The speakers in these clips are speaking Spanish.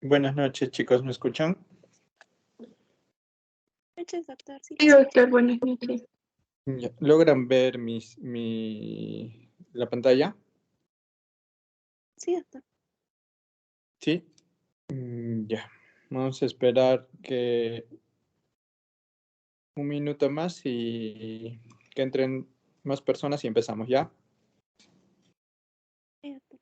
Buenas noches, chicos, ¿me escuchan? Noches, doctor. Sí, Sí, doctor, buenas noches. ¿Logran ver la pantalla? sí, doctor. Sí. Ya. Vamos a esperar que un minuto más y que entren más personas y empezamos, ¿ya? Sí, doctor.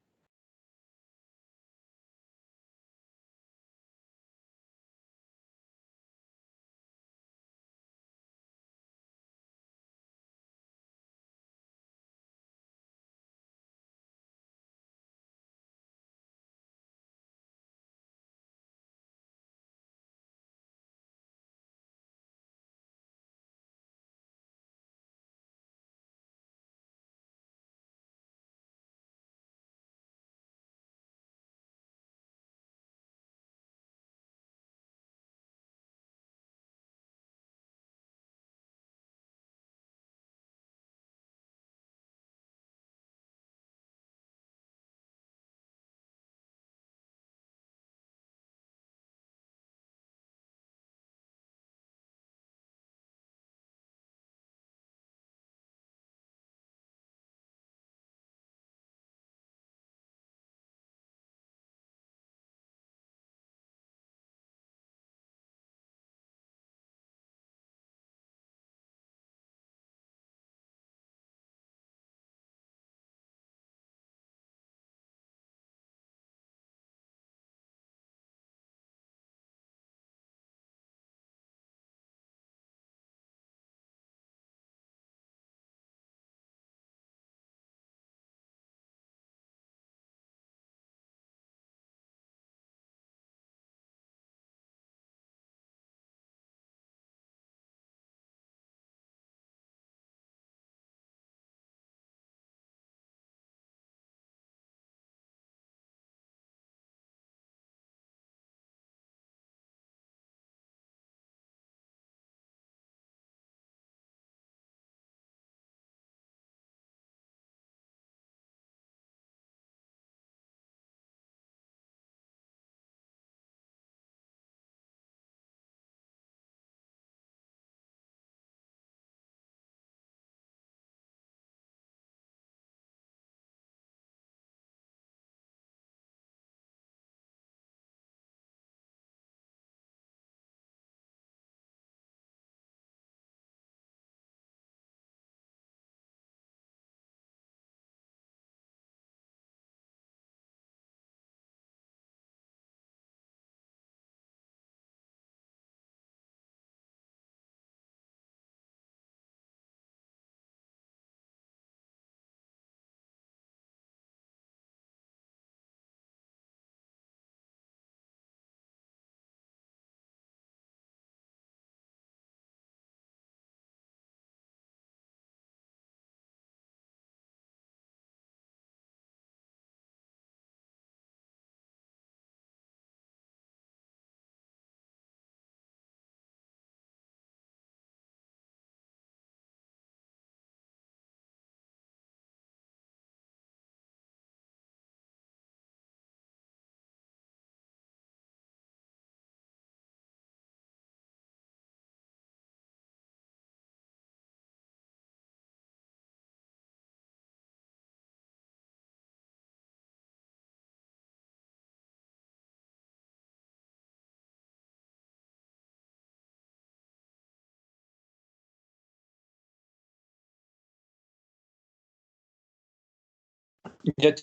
Ya,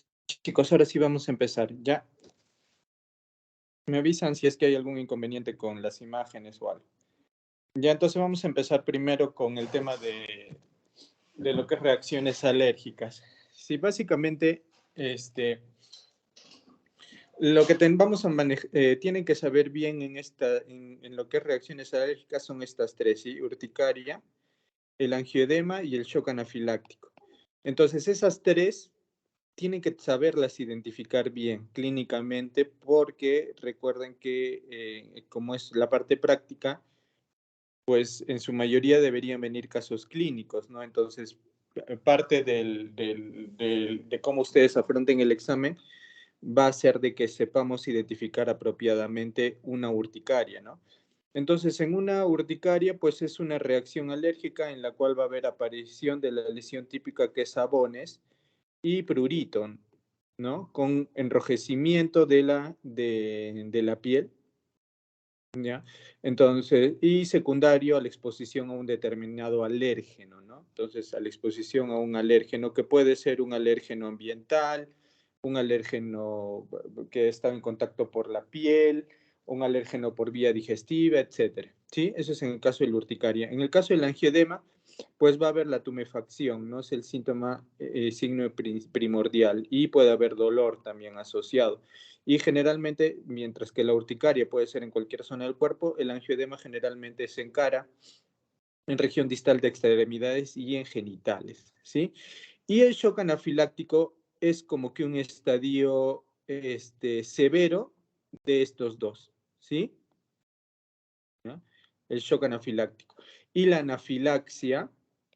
chicos, ahora sí vamos a empezar, ¿ya? Me avisan si es que hay algún inconveniente con las imágenes o algo. Ya, entonces vamos a empezar primero con el tema de lo que es reacciones alérgicas. Sí, básicamente, lo que vamos a manejar, tienen que saber bien en lo que es reacciones alérgicas son estas tres, ¿sí? Urticaria, el angioedema y el shock anafiláctico. Entonces, esas tres tienen que saberlas identificar bien clínicamente porque recuerden que como es la parte práctica, pues en su mayoría deberían venir casos clínicos, ¿no? Entonces, parte de cómo ustedes afronten el examen va a hacer de que sepamos identificar apropiadamente una urticaria, ¿no? Entonces, en una urticaria, pues es una reacción alérgica en la cual va a haber aparición de la lesión típica que es abones y prurito, ¿no? Con enrojecimiento de la piel, ¿ya? Entonces, y secundario a la exposición a un determinado alérgeno, ¿no? Entonces, a la exposición a un alérgeno que puede ser un alérgeno ambiental, un alérgeno que está en contacto por la piel, un alérgeno por vía digestiva, etcétera. ¿Sí? Eso es en el caso de la urticaria. En el caso del angioedema, pues va a haber la tumefacción, ¿no? Es el síntoma, signo primordial, y puede haber dolor también asociado. Y generalmente, mientras que la urticaria puede ser en cualquier zona del cuerpo, el angioedema generalmente se encara en región distal de extremidades y en genitales, ¿sí? Y el shock anafiláctico es como que un estadio severo de estos dos, ¿sí? ¿No? El shock anafiláctico. Y la anafilaxia,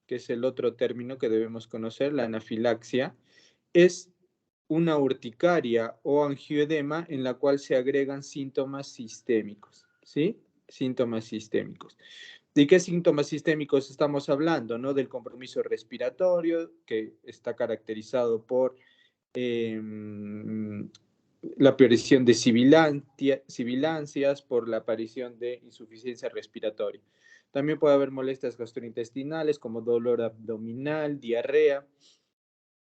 que es el otro término que debemos conocer, la anafilaxia, es una urticaria o angioedema en la cual se agregan síntomas sistémicos, ¿sí? Síntomas sistémicos. ¿De qué síntomas sistémicos estamos hablando? ¿No? Del compromiso respiratorio, que está caracterizado por la aparición de sibilancias, por la aparición de insuficiencia respiratoria. También puede haber molestias gastrointestinales como dolor abdominal, diarrea.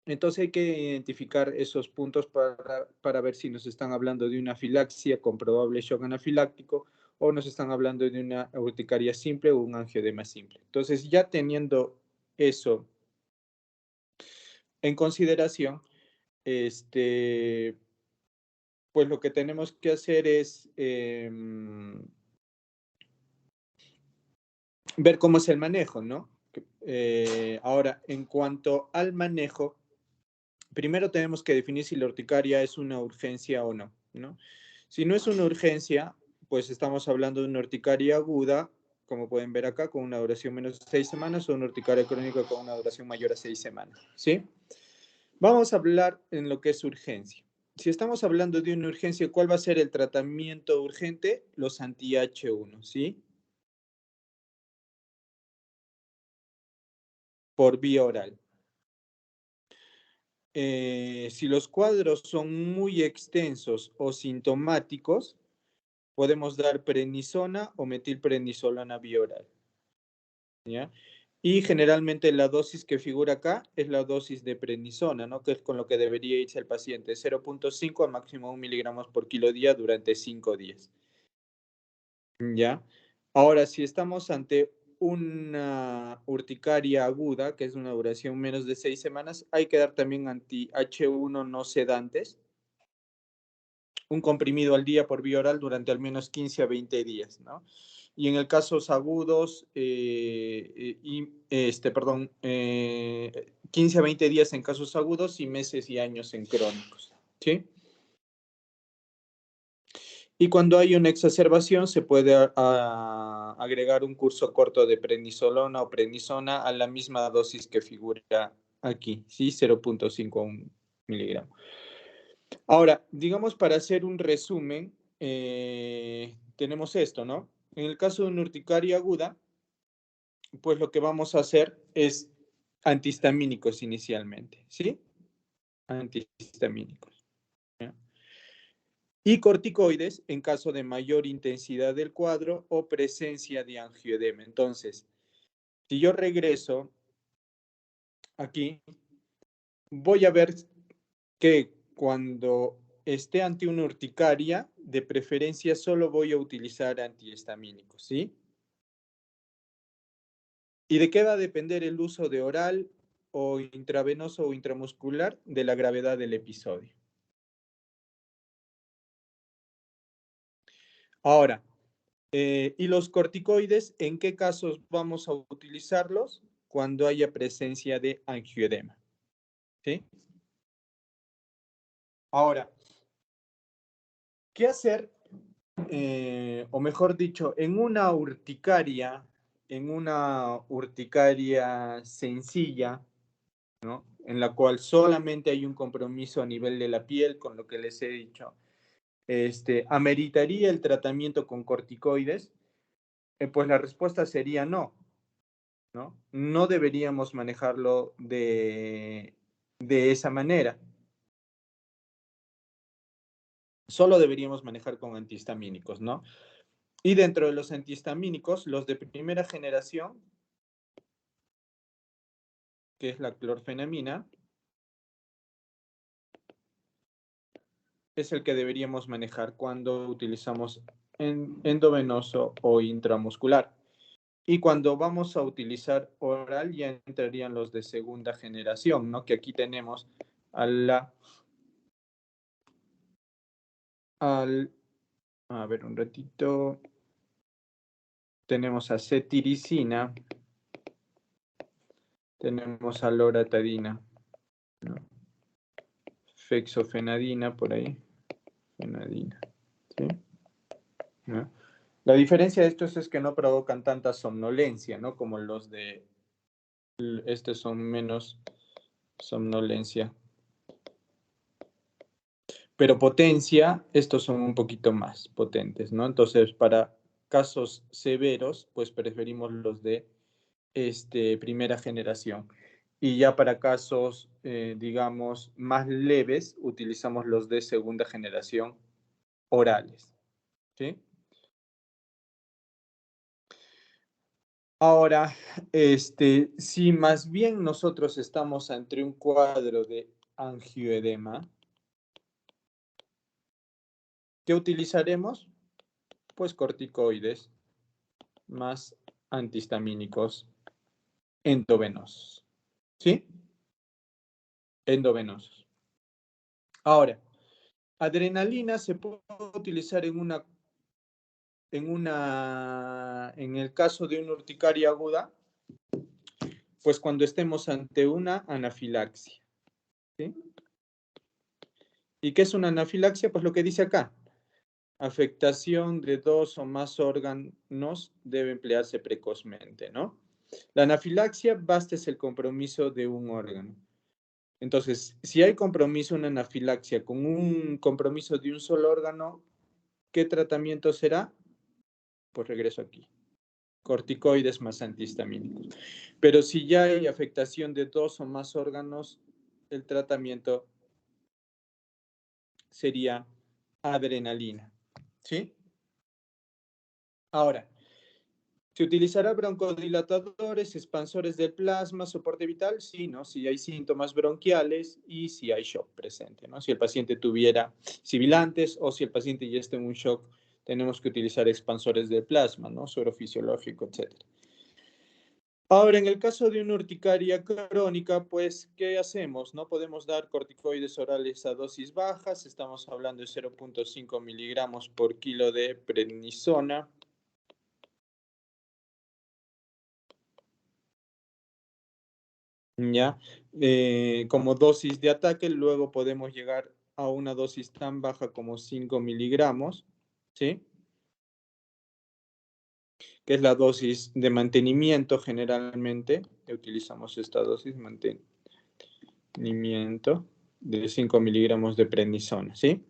Entonces hay que identificar esos puntos para ver si nos están hablando de una afilaxia con probable shock anafiláctico o nos están hablando de una urticaria simple o un angioedema simple. Entonces, ya teniendo eso en consideración, pues lo que tenemos que hacer es ver cómo es el manejo, ¿no? Ahora, en cuanto al manejo, primero tenemos que definir si la urticaria es una urgencia o no, ¿no? Si no es una urgencia, pues estamos hablando de una urticaria aguda, como pueden ver acá, con una duración menos de 6 semanas, o una urticaria crónica con una duración mayor a 6 semanas, ¿sí? Vamos a hablar en lo que es urgencia. Si estamos hablando de una urgencia, ¿cuál va a ser el tratamiento urgente? Los anti-H1, ¿sí? Por vía oral. Si los cuadros son muy extensos o sintomáticos, podemos dar prednisona o metilprednisolona vía oral, ¿ya? Y generalmente la dosis que figura acá es la dosis de prednisona, ¿no? Que es con lo que debería irse el paciente, 0.5 a máximo 1 miligramos por kilo día durante 5 días, ¿ya? Ahora, si estamos ante una urticaria aguda, que es una duración menos de 6 semanas, hay que dar también anti-H1 no sedantes, un comprimido al día por vía oral durante al menos 15 a 20 días, ¿no? Y en el casos agudos, 15 a 20 días en casos agudos y meses y años en crónicos, ¿sí? Y cuando hay una exacerbación, se puede agregar un curso corto de prednisolona o prednisona a la misma dosis que figura aquí, ¿sí? 0.5 miligramos. Ahora, digamos, para hacer un resumen, tenemos esto, ¿no? En el caso de una urticaria aguda, pues lo que vamos a hacer es antihistamínicos inicialmente, ¿sí? Antihistamínicos, ¿ya? Y corticoides en caso de mayor intensidad del cuadro o presencia de angioedema. Entonces, si yo regreso aquí, voy a ver que cuando esté ante una urticaria, de preferencia solo voy a utilizar antihistamínicos, ¿sí? ¿Y de qué va a depender el uso de oral o intravenoso o intramuscular? De la gravedad del episodio. Ahora, ¿y los corticoides en qué casos vamos a utilizarlos? Cuando haya presencia de angioedema, ¿sí? Ahora, ¿qué hacer? O mejor dicho, en una urticaria sencilla, ¿no? en la cual solamente hay un compromiso a nivel de la piel, con lo que les he dicho, ¿ameritaría el tratamiento con corticoides? Pues la respuesta sería no, ¿no? No deberíamos manejarlo de esa manera. Solo deberíamos manejar con antihistamínicos, ¿no? Y dentro de los antihistamínicos, los de primera generación, que es la clorfenamina, es el que deberíamos manejar cuando utilizamos endovenoso o intramuscular. Y cuando vamos a utilizar oral, ya entrarían los de segunda generación, ¿no? Que aquí tenemos a a ver un ratito, tenemos a cetiricina, tenemos a loratadina, ¿no? Fexofenadina por ahí, fenadina, ¿sí? ¿No? La diferencia de estos es que no provocan tanta somnolencia, ¿no? Como los de, estos son menos somnolencia. Pero potencia, estos son un poquito más potentes, ¿no? Entonces, para casos severos, pues preferimos los de primera generación. Y ya para casos, digamos, más leves, utilizamos los de segunda generación orales, ¿sí? Ahora, si más bien nosotros estamos ante un cuadro de angioedema, ¿qué utilizaremos? Pues corticoides más antihistamínicos endovenosos, ¿sí? Endovenosos. Ahora, adrenalina se puede utilizar en el caso de una urticaria aguda, pues cuando estemos ante una anafilaxia, ¿sí? ¿Y qué es una anafilaxia? Pues lo que dice acá, afectación de 2 o más órganos debe emplearse precozmente, ¿no? La anafilaxia basta es el compromiso de un órgano. Entonces, si hay compromiso, una anafilaxia con un compromiso de un solo órgano, ¿qué tratamiento será? Pues regreso aquí. Corticoides más antihistamínicos. Pero si ya hay afectación de 2 o más órganos, el tratamiento sería adrenalina, ¿sí? Ahora, ¿se utilizará broncodilatadores, expansores del plasma, soporte vital? Sí, ¿no? Si hay síntomas bronquiales y si hay shock presente, ¿no? Si el paciente tuviera sibilantes o si el paciente ya está en un shock, tenemos que utilizar expansores del plasma, ¿no? Suero fisiológico, etc. Ahora, en el caso de una urticaria crónica, pues, ¿qué hacemos? No podemos dar corticoides orales a dosis bajas, estamos hablando de 0.5 miligramos por kilo de prednisona. ¿Ya? Como dosis de ataque, luego podemos llegar a una dosis tan baja como 5 miligramos, ¿sí? Que es la dosis de mantenimiento generalmente. Utilizamos esta dosis de mantenimiento de 5 miligramos de prednisona, ¿sí?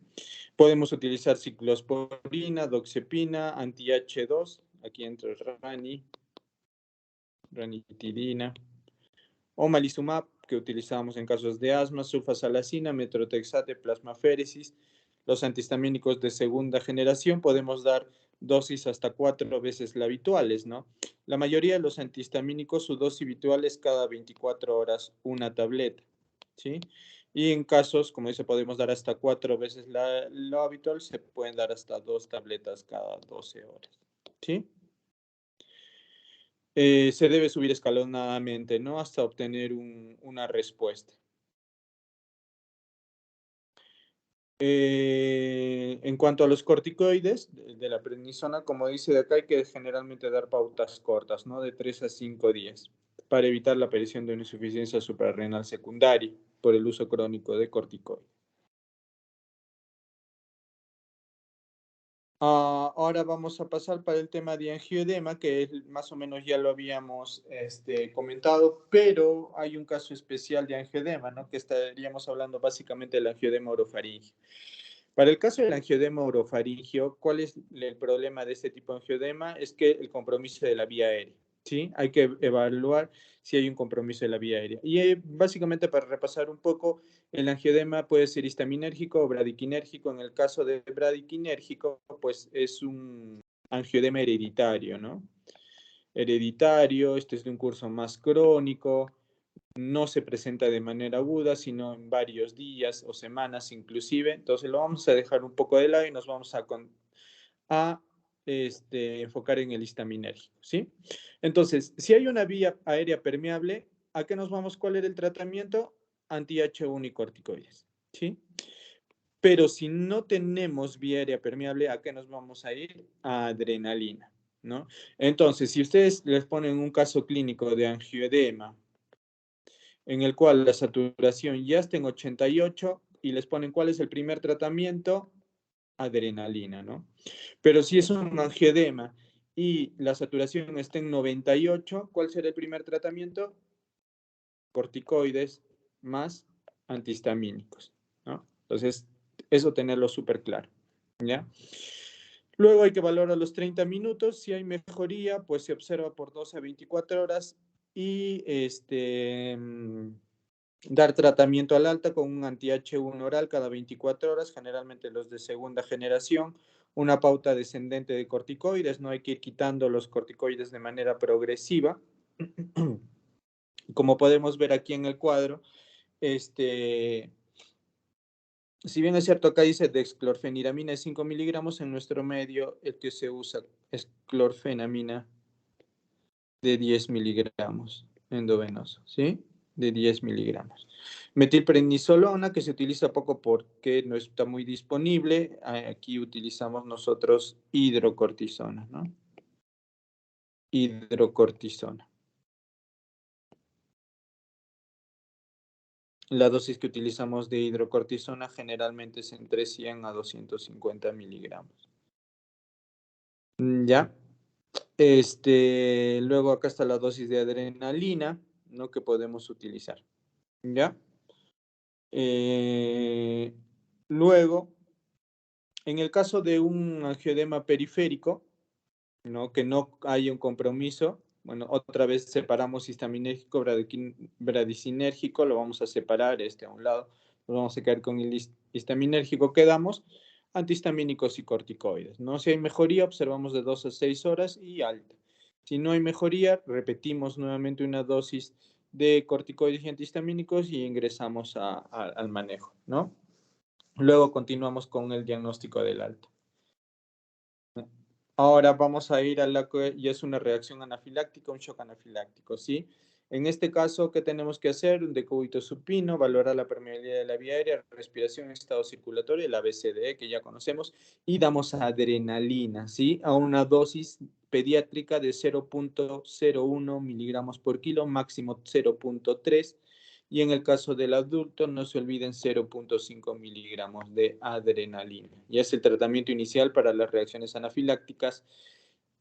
Podemos utilizar ciclosporina, doxepina, anti-H2, aquí entra ranitidina, o malizumab, que utilizamos en casos de asma, sulfasalacina, metrotexate, plasmaféresis. Los antihistamínicos de segunda generación podemos dar dosis hasta 4 veces la habituales, ¿no? La mayoría de los antihistamínicos, su dosis habitual es cada 24 horas una tableta, ¿sí? Y en casos, como dice, podemos dar hasta 4 veces lo habitual, se pueden dar hasta 2 tabletas cada 12 horas, ¿sí? Se debe subir escalonadamente, ¿no? Hasta obtener una respuesta. En cuanto a los corticoides de la prednisona, como dice de acá, hay que generalmente dar pautas cortas, ¿no? De 3 a 5 días, para evitar la aparición de una insuficiencia suprarrenal secundaria por el uso crónico de corticoides. Ahora vamos a pasar para el tema de angioedema, que más o menos ya lo habíamos comentado, pero hay un caso especial de angioedema, ¿no? Que estaríamos hablando básicamente del angioedema orofaringio. Para el caso del angioedema orofaringio, ¿cuál es el problema de este tipo de angioedema? Es que el compromiso de la vía aérea, ¿sí? Hay que evaluar si hay un compromiso de la vía aérea. Y básicamente, para repasar un poco, el angioedema puede ser histaminérgico o bradiquinérgico. En el caso de bradiquinérgico, pues es un angioedema hereditario, ¿no? Hereditario, este es de un curso más crónico, no se presenta de manera aguda, sino en varios días o semanas inclusive. Entonces lo vamos a dejar un poco de lado y nos vamos a enfocar en el histaminérgico, ¿sí? Entonces, si hay una vía aérea permeable, ¿a qué nos vamos? ¿Cuál era el tratamiento? Anti-H1 y corticoides, ¿sí? Pero si no tenemos vía aérea permeable, ¿a qué nos vamos a ir? A adrenalina, ¿no? Entonces, si ustedes les ponen un caso clínico de angioedema, en el cual la saturación ya está en 88 y les ponen cuál es el primer tratamiento, adrenalina, ¿no? Pero si es un angioedema y la saturación está en 98, ¿cuál será el primer tratamiento? Corticoides más antihistamínicos, ¿no? Entonces, eso tenerlo súper claro, ¿ya? Luego hay que valorar los 30 minutos. Si hay mejoría, pues se observa por 12 a 24 horas y dar tratamiento al alta con un anti-H1 oral cada 24 horas, generalmente los de segunda generación, una pauta descendente de corticoides, no hay que ir quitando los corticoides de manera progresiva. Como podemos ver aquí en el cuadro, si bien es cierto, acá dice dexclorfeniramina de 5 miligramos, en nuestro medio el que se usa es clorfenamina de 10 miligramos endovenoso, ¿sí? De 10 miligramos. Metilprednisolona, que se utiliza poco porque no está muy disponible. Aquí utilizamos nosotros hidrocortisona, ¿no? Hidrocortisona. La dosis que utilizamos de hidrocortisona generalmente es entre 100 a 250 miligramos. ¿Ya? Luego acá está la dosis de adrenalina, ¿no? Que podemos utilizar. ¿Ya? Luego, en el caso de un angioedema periférico, ¿no? Que no hay un compromiso, bueno, otra vez separamos histaminérgico, bradicinérgico, lo vamos a separar a un lado, nos vamos a quedar con el histaminérgico, quedamos antihistamínicos y corticoides, ¿no? Si hay mejoría, observamos de 2 a 6 horas y alta. Si no hay mejoría, repetimos nuevamente una dosis de corticoides y antihistamínicos y ingresamos al manejo, ¿no? Luego continuamos con el diagnóstico del alta. Ahora vamos a ir a la que ya es una reacción anafiláctica, un shock anafiláctico, ¿sí? En este caso, ¿qué tenemos que hacer? Un decúbito supino, valorar la permeabilidad de la vía aérea, respiración, estado circulatorio, el ABCDE que ya conocemos, y damos adrenalina, ¿sí? A una dosis pediátrica de 0.01 miligramos por kilo, máximo 0.3, y en el caso del adulto, no se olviden 0.5 miligramos de adrenalina. Y es el tratamiento inicial para las reacciones anafilácticas,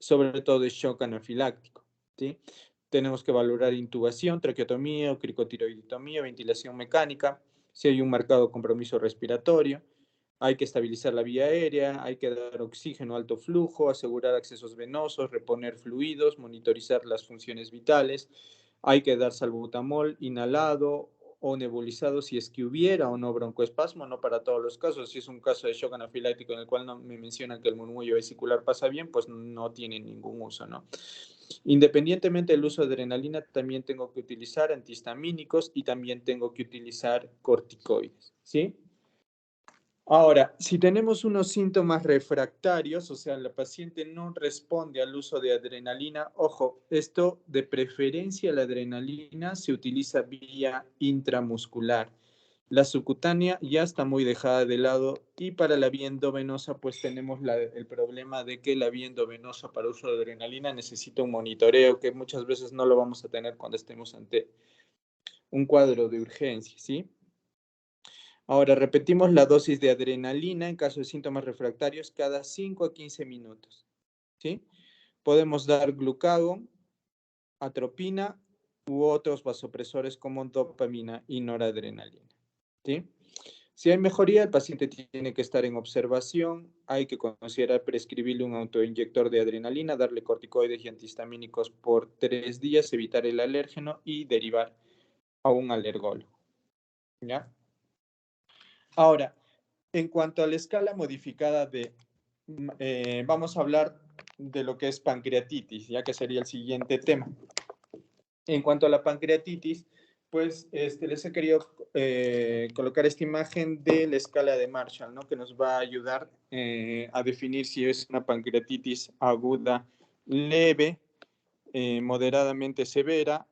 sobre todo de shock anafiláctico, ¿sí? Tenemos que valorar intubación, traqueotomía o cricotiroiditomía, ventilación mecánica, si hay un marcado compromiso respiratorio, hay que estabilizar la vía aérea, hay que dar oxígeno alto flujo, asegurar accesos venosos, reponer fluidos, monitorizar las funciones vitales, hay que dar salbutamol inhalado o nebulizado si es que hubiera o no broncoespasmo, no para todos los casos. Si es un caso de shock anafiláctico en el cual no me mencionan que el murmullo vesicular pasa bien, pues no tiene ningún uso, ¿no? Independientemente del uso de adrenalina, también tengo que utilizar antihistamínicos y también tengo que utilizar corticoides, ¿sí? Ahora, si tenemos unos síntomas refractarios, o sea, la paciente no responde al uso de adrenalina, ojo, esto de preferencia la adrenalina se utiliza vía intramuscular. La subcutánea ya está muy dejada de lado y para la vía endovenosa pues tenemos el problema de que la vía endovenosa para uso de adrenalina necesita un monitoreo que muchas veces no lo vamos a tener cuando estemos ante un cuadro de urgencia, ¿sí? Ahora, repetimos la dosis de adrenalina en caso de síntomas refractarios cada 5 a 15 minutos. ¿Sí? Podemos dar glucagón, atropina u otros vasopresores como dopamina y noradrenalina. ¿Sí? Si hay mejoría, el paciente tiene que estar en observación, hay que considerar prescribirle un autoinyector de adrenalina, darle corticoides y antihistamínicos por 3 días, evitar el alérgeno y derivar a un alergólogo. ¿Ya? Ahora, en cuanto a la escala modificada vamos a hablar de lo que es pancreatitis, ya que sería el siguiente tema. En cuanto a la pancreatitis, pues les he querido colocar esta imagen de la escala de Marshall, ¿no? Que nos va a ayudar a definir si es una pancreatitis aguda leve, moderadamente severa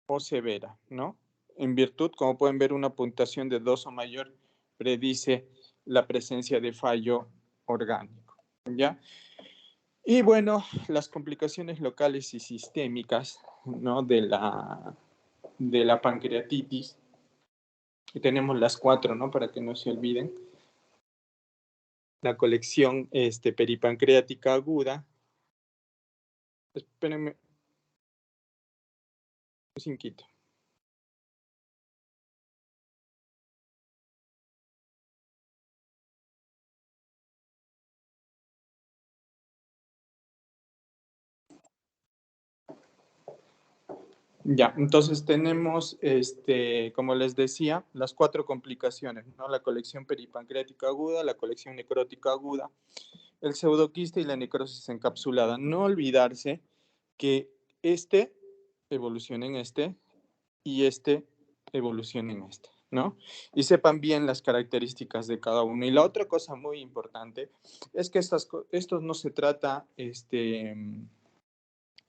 o severa, ¿no? En virtud, como pueden ver, una puntuación de 2 o mayor predice la presencia de fallo orgánico, ¿ya? Y bueno, las complicaciones locales y sistémicas, ¿no? de la pancreatitis. Y tenemos las 4, ¿no? Para que no se olviden. La colección peripancreática aguda. Espérenme un cinquito. Ya, entonces tenemos, como les decía, las 4 complicaciones, ¿no? La colección peripancreática aguda, la colección necrótica aguda, el pseudoquiste y la necrosis encapsulada. No olvidarse que evoluciona en y evoluciona en ¿no? Y sepan bien las características de cada uno. Y la otra cosa muy importante es que estos no se trata,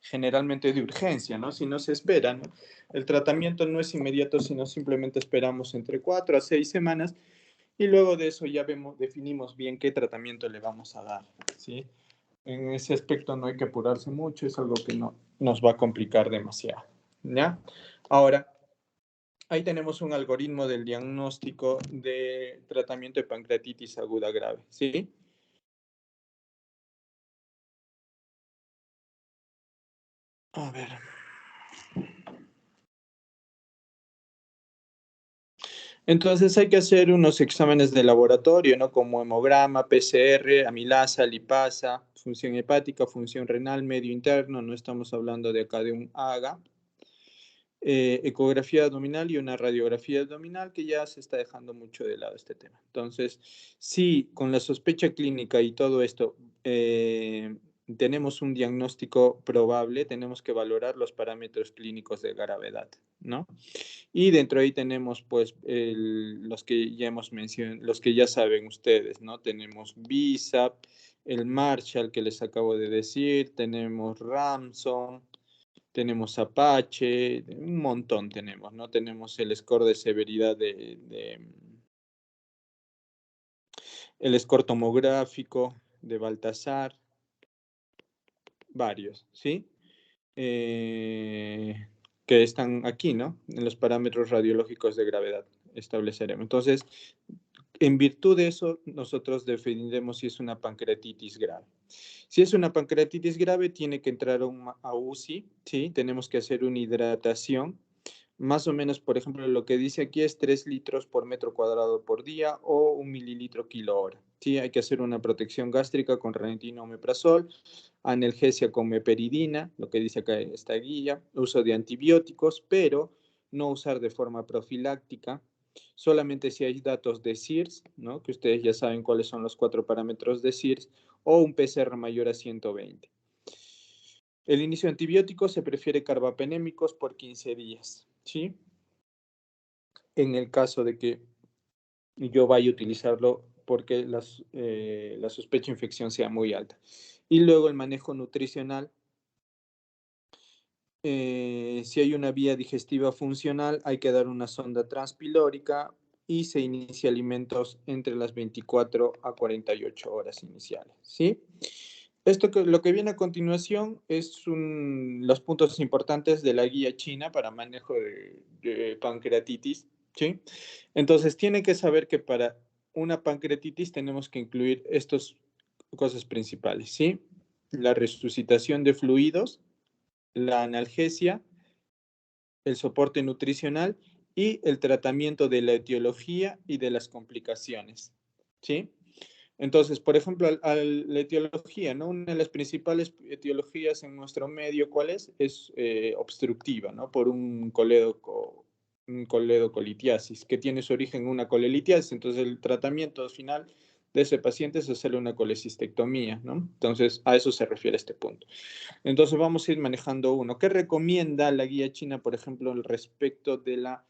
generalmente de urgencia, ¿no? Si no se espera, ¿no? El tratamiento no es inmediato, sino simplemente esperamos entre 4 a 6 semanas y luego de eso ya definimos bien qué tratamiento le vamos a dar, ¿sí? En ese aspecto no hay que apurarse mucho, es algo que no nos va a complicar demasiado, ¿ya? Ahora, ahí tenemos un algoritmo del diagnóstico de tratamiento de pancreatitis aguda grave, ¿sí? A ver. Entonces hay que hacer unos exámenes de laboratorio, ¿no? Como hemograma, PCR, amilasa, lipasa, función hepática, función renal, medio interno, no estamos hablando de acá de un AGA. Ecografía abdominal y una radiografía abdominal que ya se está dejando mucho de lado este tema. Entonces, si con la sospecha clínica y todo esto tenemos un diagnóstico probable, tenemos que valorar los parámetros clínicos de gravedad, ¿no? Y dentro de ahí tenemos, pues, los que ya hemos mencionado, los que ya saben ustedes, ¿no? Tenemos BISAP, el Marshall que les acabo de decir, tenemos Ramson, tenemos Apache, un montón tenemos, ¿no? Tenemos el score de severidad el score tomográfico de Baltasar, varios, ¿sí? Que están aquí, ¿no? En los parámetros radiológicos de gravedad estableceremos. Entonces, en virtud de eso, nosotros definiremos si es una pancreatitis grave. Si es una pancreatitis grave, tiene que entrar a UCI, ¿sí? Tenemos que hacer una hidratación. Más o menos, por ejemplo, lo que dice aquí es 3 litros por metro cuadrado por día o 1 mililitro kilo hora. Sí, hay que hacer una protección gástrica con ranitidina o omeprazol, analgesia con meperidina, lo que dice acá esta guía, uso de antibióticos, pero no usar de forma profiláctica, solamente si hay datos de CIRS, ¿no? Que ustedes ya saben cuáles son los 4 parámetros de CIRS, o un PCR mayor a 120. El inicio de antibióticos se prefiere carbapenémicos por 15 días, ¿sí? En el caso de que yo vaya a utilizarlo porque la sospecha de infección sea muy alta. Y luego el manejo nutricional. Si hay una vía digestiva funcional, hay que dar una sonda transpilórica y se inicia alimentos entre las 24 a 48 horas iniciales, ¿sí? Lo que viene a continuación es los puntos importantes de la guía china para manejo de pancreatitis. ¿sí? Entonces, tiene que saber que para una pancreatitis tenemos que incluir estas cosas principales, ¿sí? La resucitación de fluidos, la analgesia, el soporte nutricional y el tratamiento de la etiología y de las complicaciones, ¿sí? Entonces, por ejemplo, la etiología, ¿no? Una de las principales etiologías en nuestro medio, ¿cuál es? Es obstructiva, ¿no? Por un coledocolitiasis, que tiene su origen en una colelitiasis. Entonces, el tratamiento final de ese paciente es hacerle una colecistectomía, ¿no? Entonces, a eso se refiere este punto. Entonces, vamos a ir manejando uno. ¿Qué recomienda la guía china, por ejemplo, al respecto de la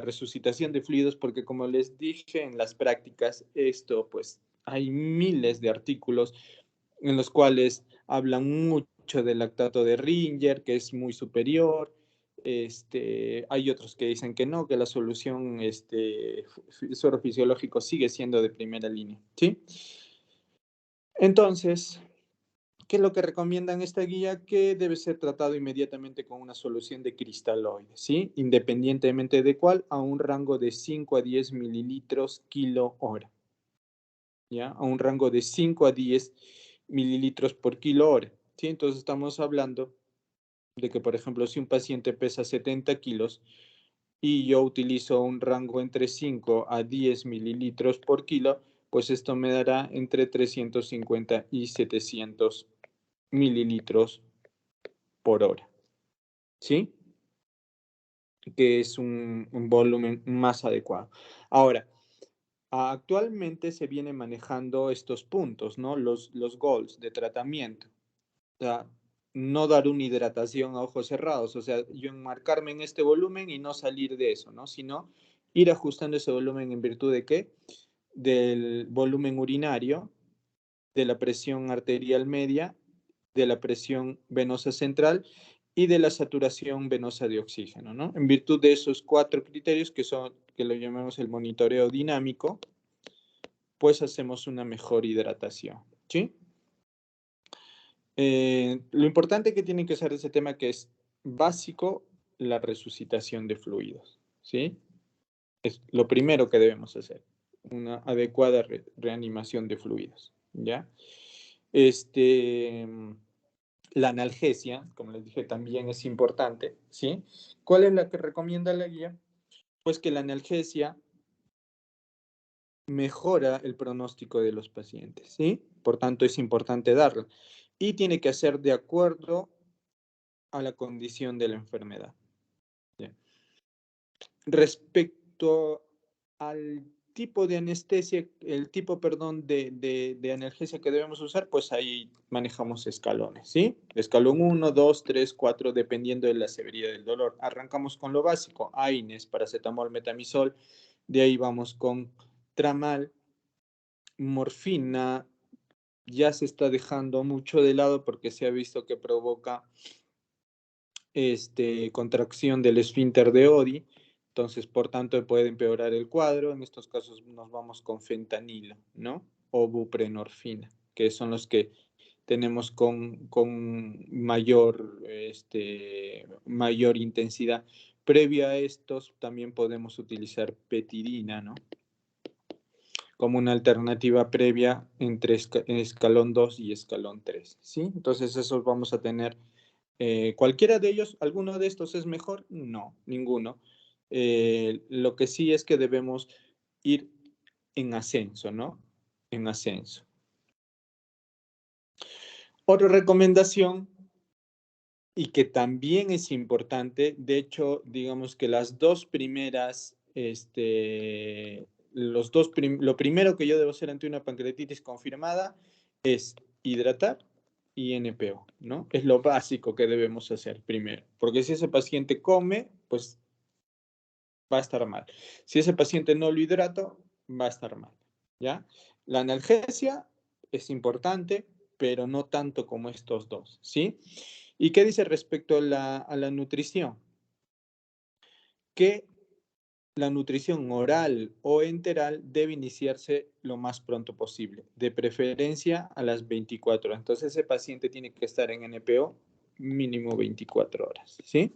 resucitación de fluidos? Porque como les dije en las prácticas, esto pues hay miles de artículos en los cuales hablan mucho del lactato de Ringer, que es muy superior. Hay otros que dicen que no, que la solución suero fisiológico sigue siendo de primera línea, ¿sí? Entonces, ¿qué es lo que recomienda en esta guía? Que debe ser tratado inmediatamente con una solución de cristaloides, ¿sí? Independientemente de cuál, a un rango de 5 a 10 mililitros kilo hora, ¿ya? A un rango de 5 a 10 mililitros por kilo hora, ¿sí? Entonces estamos hablando de que, por ejemplo, si un paciente pesa 70 kilos y yo utilizo un rango entre 5 a 10 mililitros por kilo, pues esto me dará entre 350 y 700 mililitros por hora, ¿sí? Que es un volumen más adecuado. Ahora, actualmente se viene manejando estos puntos, ¿no? Los goals de tratamiento. O sea, no dar una hidratación a ojos cerrados, o sea, yo enmarcarme en este volumen y no salir de eso, ¿no? Sino ir ajustando ese volumen en virtud de qué? Del volumen urinario, de la presión arterial media, de la presión venosa central y de la saturación venosa de oxígeno, ¿no? En virtud de esos 4 criterios que lo llamamos el monitoreo dinámico, pues hacemos una mejor hidratación, ¿sí? Lo importante que tienen que saber de ese tema que es básico, la resucitación de fluidos, ¿sí? Es lo primero que debemos hacer, una adecuada reanimación de fluidos, ¿ya? Este, la analgesia, como les dije, también es importante, ¿sí? ¿Cuál es la que recomienda la guía? Pues que la analgesia mejora el pronóstico de los pacientes, ¿sí? Por tanto, es importante darla. Y tiene que ser de acuerdo a la condición de la enfermedad. ¿Ya? Respecto al tipo de anestesia, el tipo, perdón, de analgesia que debemos usar, pues ahí manejamos escalones, ¿sí? Escalón 1, 2, 3, 4, dependiendo de la severidad del dolor. Arrancamos con lo básico, AINES, paracetamol, metamizol, de ahí vamos con tramal, morfina, ya se está dejando mucho de lado porque se ha visto que provoca contracción del esfínter de Oddi, entonces por tanto puede empeorar el cuadro. En estos casos nos vamos con fentanilo, ¿no? O buprenorfina, que son los que tenemos con mayor intensidad. Previo a estos también podemos utilizar petidina, ¿no? Como una alternativa previa entre escalón 2 y escalón 3, ¿sí? Entonces esos vamos a tener ¿cualquiera de ellos, alguno de estos es mejor? No, ninguno. Lo que sí es que debemos ir en ascenso, ¿no? En ascenso. Otra recomendación, y que también es importante, de hecho, digamos que las dos primeras, lo primero que yo debo hacer ante una pancreatitis confirmada es hidratar y NPO, ¿no? Es lo básico que debemos hacer primero, porque si ese paciente come, pues va a estar mal. Si ese paciente no lo hidrato, va a estar mal, ¿ya? La analgesia es importante, pero no tanto como estos dos, ¿sí? ¿Y qué dice respecto a la nutrición? Que la nutrición oral o enteral debe iniciarse lo más pronto posible, de preferencia a las 24 horas. Entonces ese paciente tiene que estar en NPO mínimo 24 horas, ¿sí?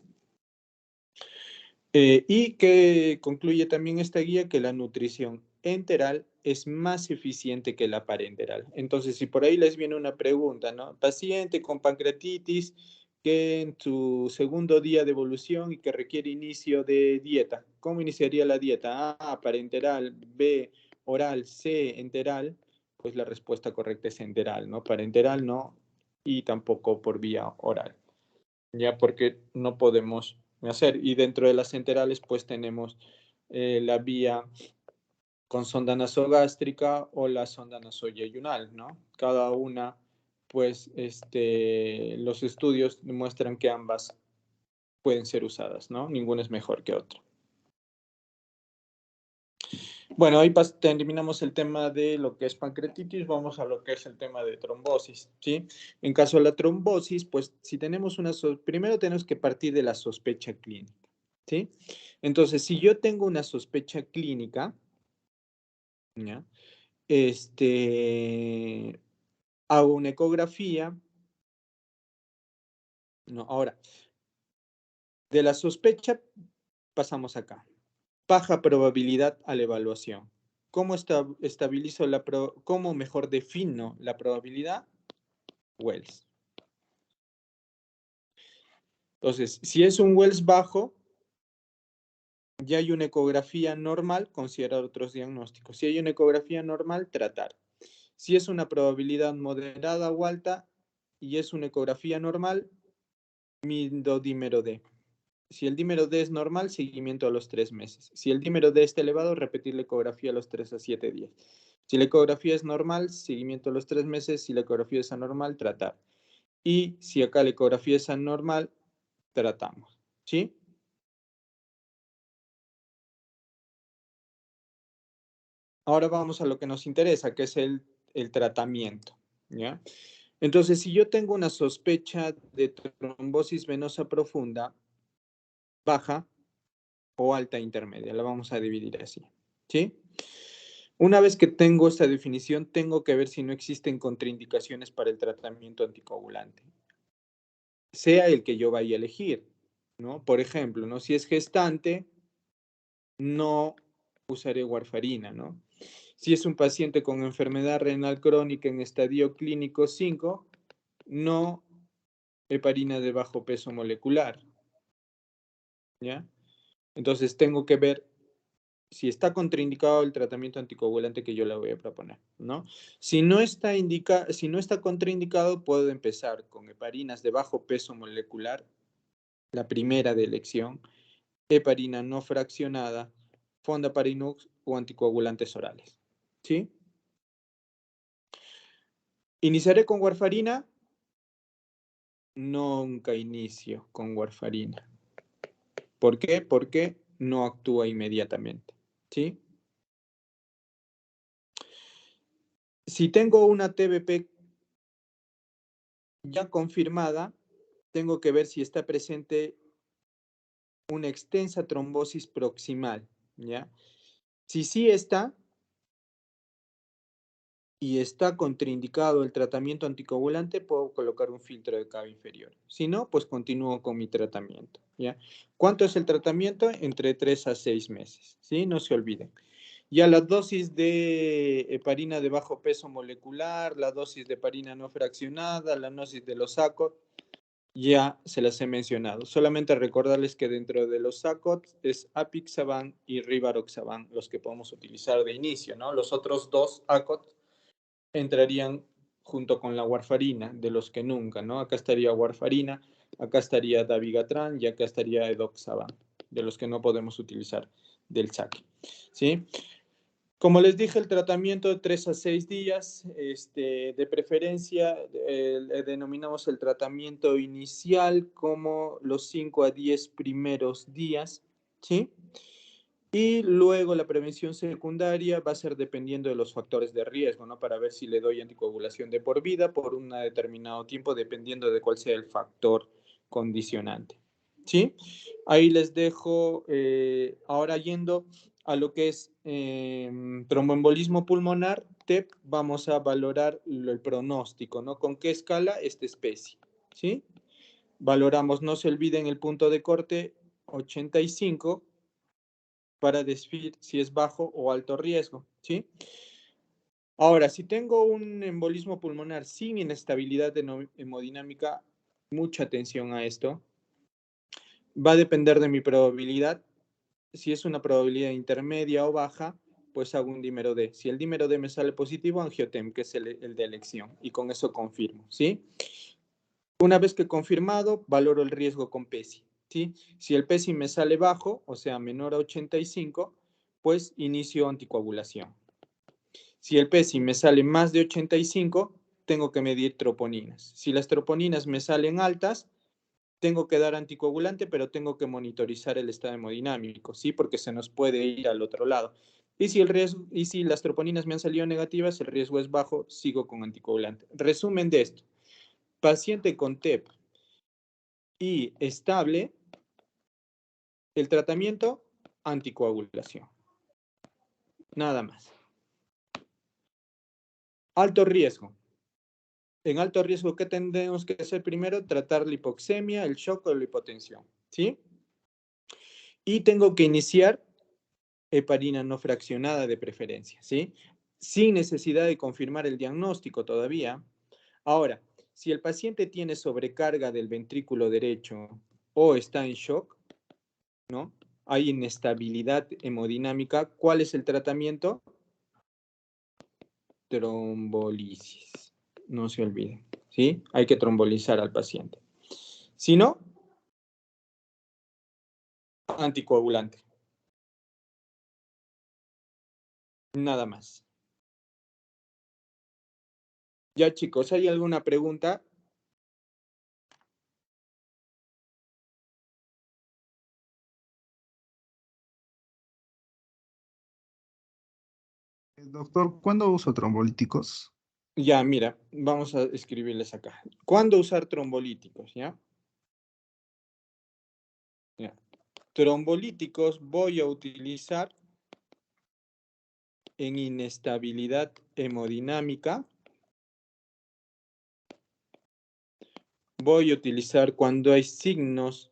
Y que concluye también esta guía que la nutrición enteral es más eficiente que la parenteral. Entonces, si por ahí les viene una pregunta, ¿no? Paciente con pancreatitis que en su segundo día de evolución y que requiere inicio de dieta. ¿Cómo iniciaría la dieta? A, parenteral, B, oral, C, enteral. Pues la respuesta correcta es enteral, ¿no? Parenteral no, y tampoco por vía oral, ya porque no podemos hacer. Y dentro de las enterales, pues tenemos la vía con sonda nasogástrica o la sonda nasoyeyunal, ¿no? Cada una, pues, los estudios demuestran que ambas pueden ser usadas, ¿no? Ninguna es mejor que otra. Bueno, ahí terminamos el tema de lo que es pancreatitis, vamos a lo que es el tema de trombosis, ¿sí? En caso de la trombosis, pues si tenemos primero tenemos que partir de la sospecha clínica, ¿sí? Entonces, si yo tengo una sospecha clínica, ¿ya? Hago una ecografía, no, ahora, de la sospecha pasamos acá. Baja probabilidad a la evaluación. ¿Cómo estabilizo cómo mejor defino la probabilidad? Wells. Entonces, si es un Wells bajo, ya hay una ecografía normal, considerar otros diagnósticos. Si hay una ecografía normal, tratar. Si es una probabilidad moderada o alta y es una ecografía normal, mido dímero D. Si el dímero D es normal, seguimiento a los 3 meses. Si el dímero D está elevado, repetir la ecografía a los 3 a 7 días. Si la ecografía es normal, seguimiento a los 3 meses. Si la ecografía es anormal, tratar. Y si acá la ecografía es anormal, tratamos. ¿Sí? Ahora vamos a lo que nos interesa, que es el tratamiento. ¿Ya? Entonces, si yo tengo una sospecha de trombosis venosa profunda, baja o alta intermedia, la vamos a dividir así. ¿Sí? Una vez que tengo esta definición, tengo que ver si no existen contraindicaciones para el tratamiento anticoagulante, sea el que yo vaya a elegir, ¿no? Por ejemplo, ¿no? Si es gestante, no usaré warfarina, ¿no? Si es un paciente con enfermedad renal crónica en estadio clínico 5, no heparina de bajo peso molecular, ¿ya? Entonces tengo que ver si está contraindicado el tratamiento anticoagulante que yo le voy a proponer, ¿no? Si no está contraindicado, puedo empezar con heparinas de bajo peso molecular, la primera de elección, heparina no fraccionada, fondaparinux o anticoagulantes orales, ¿sí? ¿Iniciaré con warfarina? Nunca inicio con warfarina. ¿Por qué? Porque no actúa inmediatamente, ¿sí? Si tengo una TBP ya confirmada, tengo que ver si está presente una extensa trombosis proximal, ¿ya? Si sí está y está contraindicado el tratamiento anticoagulante, puedo colocar un filtro de cava inferior. Si no, pues continúo con mi tratamiento, ¿ya? ¿Cuánto es el tratamiento? Entre 3 a 6 meses, ¿sí? No se olviden. Ya la dosis de heparina de bajo peso molecular, la dosis de heparina no fraccionada, la dosis de los SACOT, ya se las he mencionado. Solamente recordarles que dentro de los SACOT es apixaban y rivaroxaban los que podemos utilizar de inicio, ¿no? Los otros dos ACOT entrarían junto con la warfarina, de los que nunca, ¿no? Acá estaría warfarina, acá estaría dabigatran y acá estaría edoxaban, de los que no podemos utilizar del SAC, ¿sí? Como les dije, el tratamiento de 3 a 6 días, de preferencia, denominamos el tratamiento inicial como los 5 a 10 primeros días, ¿sí? Y luego la prevención secundaria va a ser dependiendo de los factores de riesgo, ¿no? Para ver si le doy anticoagulación de por vida por un determinado tiempo, dependiendo de cuál sea el factor condicionante, ¿sí? Ahí les dejo, ahora yendo a lo que es tromboembolismo pulmonar, TEP, vamos a valorar el pronóstico, ¿no? ¿Con qué escala? Esta especie, ¿sí? Valoramos, no se olviden el punto de corte, 85 para decir si es bajo o alto riesgo, ¿sí? Ahora, si tengo un embolismo pulmonar sin inestabilidad hemodinámica, mucha atención a esto. Va a depender de mi probabilidad. Si es una probabilidad intermedia o baja, pues hago un dímero D. Si el dímero D me sale positivo, angiotem, que es el de elección, y con eso confirmo, ¿sí? Una vez que he confirmado, valoro el riesgo con PESI, ¿sí? Si el PESI me sale bajo, o sea, menor a 85, pues inicio anticoagulación. Si el PESI me sale más de 85, tengo que medir troponinas. Si las troponinas me salen altas, tengo que dar anticoagulante, pero tengo que monitorizar el estado hemodinámico, ¿sí? Porque se nos puede ir al otro lado. Y si las troponinas me han salido negativas, el riesgo es bajo, sigo con anticoagulante. Resumen de esto. Paciente con TEP y estable, el tratamiento, anticoagulación. Nada más. Alto riesgo. En alto riesgo, ¿qué tendremos que hacer primero? Tratar la hipoxemia, el shock o la hipotensión, ¿sí? Y tengo que iniciar heparina no fraccionada de preferencia, ¿sí? Sin necesidad de confirmar el diagnóstico todavía. Ahora, si el paciente tiene sobrecarga del ventrículo derecho o está en shock, ¿no? Hay inestabilidad hemodinámica, ¿cuál es el tratamiento? Trombolisis. No se olviden, ¿sí? Hay que trombolizar al paciente. Si no, anticoagulante. Nada más. Ya, chicos, ¿hay alguna pregunta? Doctor, ¿cuándo uso trombolíticos? Ya, mira, vamos a escribirles acá. ¿Cuándo usar trombolíticos? ¿Ya? Ya. Trombolíticos voy a utilizar en inestabilidad hemodinámica. Voy a utilizar cuando hay signos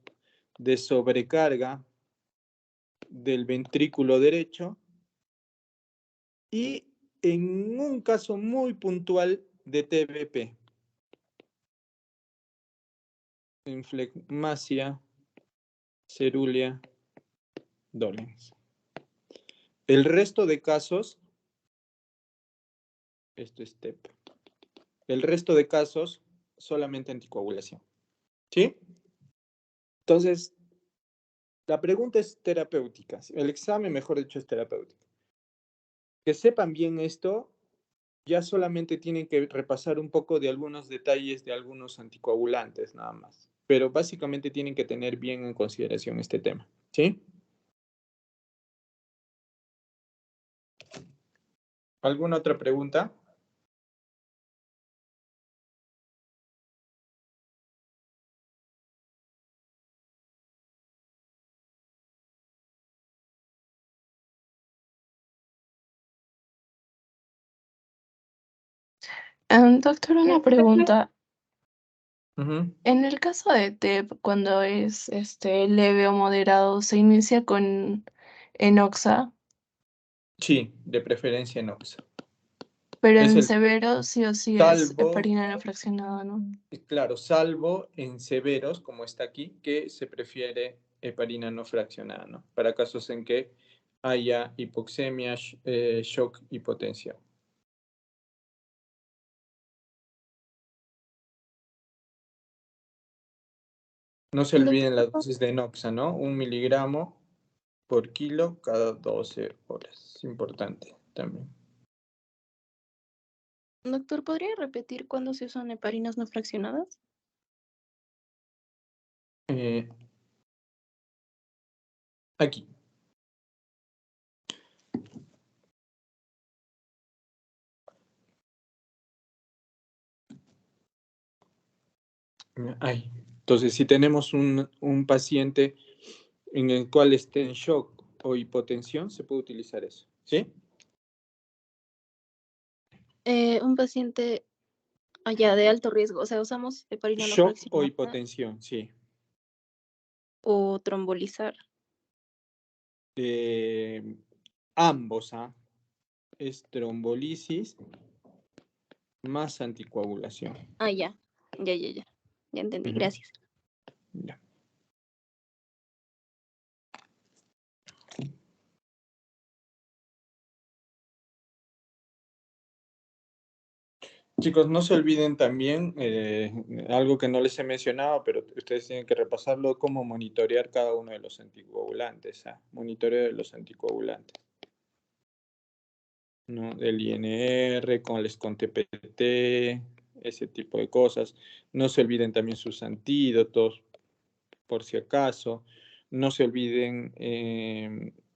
de sobrecarga del ventrículo derecho y en un caso muy puntual de TBP, en flegmasia cerulear dolens. El resto de casos, esto es TEP, el resto de casos solamente anticoagulación. ¿Sí? Entonces, la pregunta es terapéutica. El examen, mejor dicho, es terapéutico. Que sepan bien esto, ya solamente tienen que repasar un poco de algunos detalles de algunos anticoagulantes, nada más. Pero básicamente tienen que tener bien en consideración este tema. ¿Sí? ¿Alguna otra pregunta? Doctor, una pregunta. Ujú. En el caso de TEP, cuando es leve o moderado, ¿se inicia con enoxa? Sí, de preferencia en OXA. Pero Es en el severo sí o sí es salvo, heparina no fraccionada, ¿no? claro, salvo en severos, como está aquí, que se prefiere heparina no fraccionada, ¿no? Para casos en que haya hipoxemia, shock, hipotensión. No se olviden las Doctor, dosis de Noxa, ¿no? 1 miligramo por kilo cada 12 horas. Es importante también. doctor, ¿podría repetir cuándo se usan heparinas no fraccionadas? Eh, aquí. Ahí. Entonces, si tenemos un paciente en el cual esté en shock o hipotensión, se puede utilizar eso. ¿Sí? Un paciente allá de alto riesgo, o sea, usamos heparina no Shock o fraccionada. hipotensión, sí. o trombolizar? Ambos, es trombolisis más anticoagulación. Ah, ya. Ya entendí, Ujú. gracias. Ya. Chicos, no se olviden también, algo que no les he mencionado, pero ustedes tienen que repasarlo, cómo monitorear cada uno de los anticoagulantes. Monitoreo de los anticoagulantes, ¿no? Del INR, con TPT, ese tipo de cosas. No se olviden también sus antídotos, por si acaso. No se olviden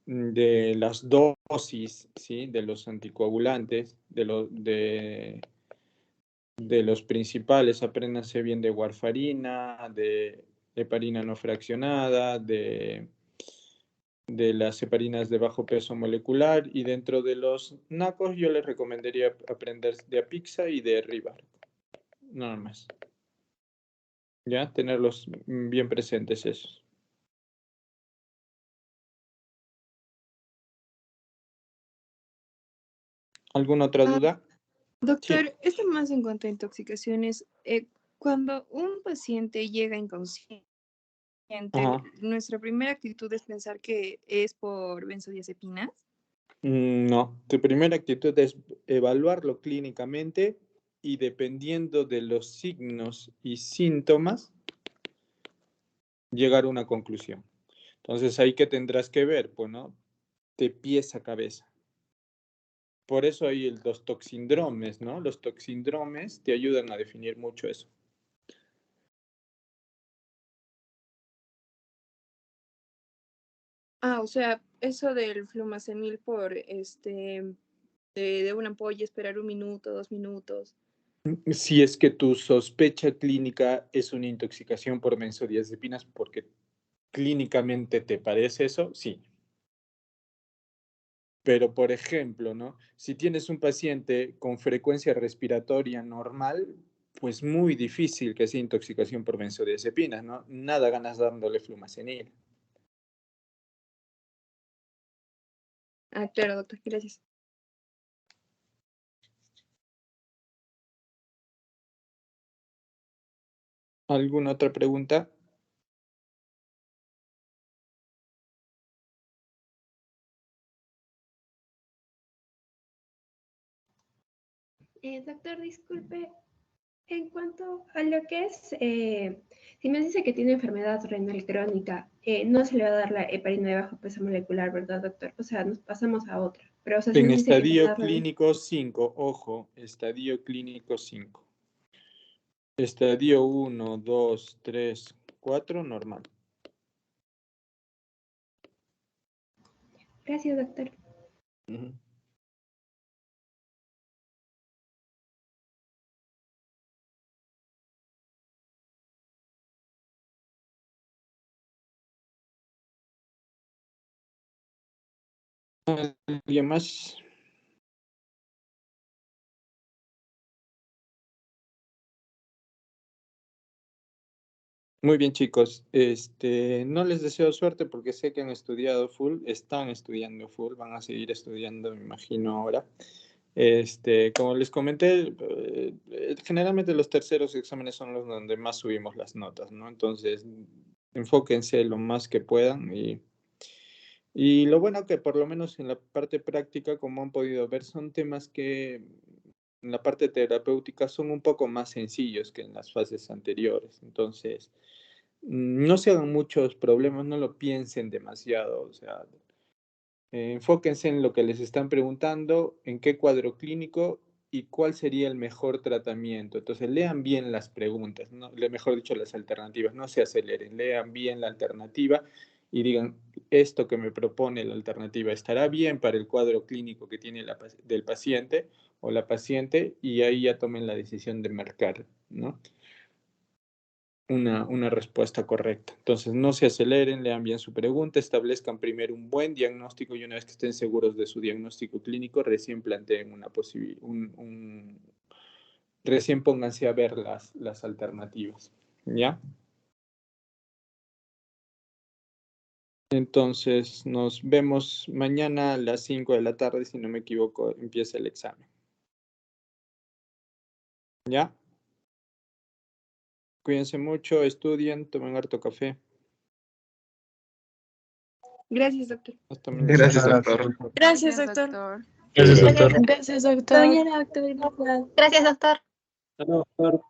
de las dosis, ¿sí? De los anticoagulantes, de los principales. Apréndanse bien de warfarina, de heparina no fraccionada, de las heparinas de bajo peso molecular, y dentro de los NACOS yo les recomendaría aprender de Apixa y de Rivar, nada más. Ya, tenerlos bien presentes esos. ¿Alguna otra duda? Doctor, Sí. esto más en cuanto a intoxicaciones. Cuando un paciente llega inconsciente, Ajá. nuestra primera actitud es pensar que es por benzodiazepinas. No, tu primera actitud es evaluarlo clínicamente y dependiendo de los signos y síntomas, llegar a una conclusión. Entonces, ahí que tendrás que ver, pues, ¿no? De pies a cabeza. Por eso hay los toxindromes, ¿no? Los toxindromes te ayudan a definir mucho eso. O sea, eso del flumazemil por de una ampolla, esperar 1 minuto, 2 minutos. Si es que tu sospecha clínica es una intoxicación por benzodiazepinas, porque clínicamente te parece eso, sí. Pero, por ejemplo, ¿no? Si tienes un paciente con frecuencia respiratoria normal, pues muy difícil que sea intoxicación por benzodiazepinas, ¿no? Nada ganas dándole flumazenil. Claro, doctor, gracias. ¿Alguna otra pregunta? Doctor, disculpe, en cuanto a lo que es, si me dice que tiene enfermedad renal crónica, no se le va a dar la heparina de bajo peso molecular, ¿verdad, doctor? O sea, nos pasamos a otra. Pero, o sea, si En me dice que le va a estadio dar clínico 5, ojo, estadio clínico 5. Estadio 1, 2, 3, 4, normal. Gracias, doctor. Uh-huh. ¿Alguien más? Muy bien, chicos. No les deseo suerte porque sé que han estudiado full, están estudiando full, van a seguir estudiando, me imagino ahora. Como les comenté, generalmente los terceros exámenes son los donde más subimos las notas, ¿no? Entonces, enfóquense lo más que puedan y lo bueno que por lo menos en la parte práctica, como han podido ver, son temas que en la parte terapéutica son un poco más sencillos que en las fases anteriores. Entonces, no se hagan muchos problemas, no lo piensen demasiado, o sea, enfóquense en lo que les están preguntando, en qué cuadro clínico y cuál sería el mejor tratamiento. Entonces, lean bien las preguntas, ¿no? Mejor dicho, las alternativas, no se aceleren, lean bien la alternativa y digan, esto que me propone la alternativa estará bien para el cuadro clínico que tiene del paciente o la paciente, y ahí ya tomen la decisión de marcar, ¿no? Una respuesta correcta. Entonces, no se aceleren, lean bien su pregunta, establezcan primero un buen diagnóstico y una vez que estén seguros de su diagnóstico clínico, recién planteen una posibilidad, recién pónganse a ver las alternativas. ¿Ya? Entonces, nos vemos mañana a las 5 de la tarde, si no me equivoco, empieza el examen. ¿Ya? Cuídense mucho, estudien, tomen harto café. Gracias, doctor. Hasta mañana. Gracias, doctor. Gracias, doctor. Gracias, doctor. Gracias, doctor. Gracias, doctor. Hasta luego, doctor.